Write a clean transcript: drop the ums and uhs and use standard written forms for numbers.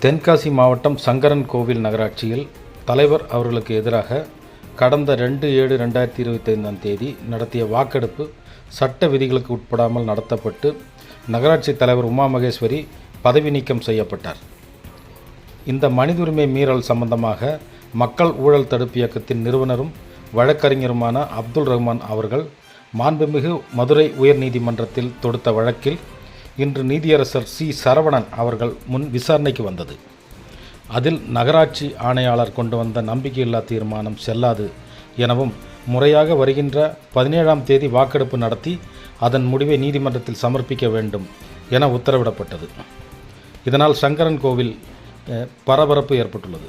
தென்காசி மாவட்டம் சங்கரன் கோவில் நகராட்சியில் தலைவர் அவர்களுக்கு எதிராக கடந்த 2/7/2025 நடத்திய வாக்கெடுப்பு சட்ட விதிகளுக்கு உட்படாமல் நடத்தப்பட்டு நகராட்சி தலைவர் உமா மகேஸ்வரி பதவி நீக்கம் செய்யப்பட்டார். இந்த மனித உரிமை மீறல் சம்பந்தமாக மக்கள் ஊழல் தடுப்பு இயக்கத்தின் நிறுவனரும் வழக்கறிஞருமான அப்துல் ரஹ்மான் அவர்கள் மாண்புமிகு மதுரை உயர்நீதிமன்றத்தில் தொடுத்த வழக்கில் இன்று நீதியரசர் சி. சரவணன் அவர்கள் முன் விசாரணைக்கு வந்தது. அதில் நகராட்சி ஆணையாளர் கொண்டு வந்த நம்பிக்கையில்லா தீர்மானம் செல்லாது எனவும் முறையாக வருகின்ற 17ஆம் தேதி வாக்கெடுப்பு நடத்தி அதன் முடிவை நீதிமன்றத்தில் சமர்ப்பிக்க வேண்டும் என உத்தரவிடப்பட்டது. இதனால் சங்கரன் கோவில் பரபரப்பு ஏற்பட்டுள்ளது.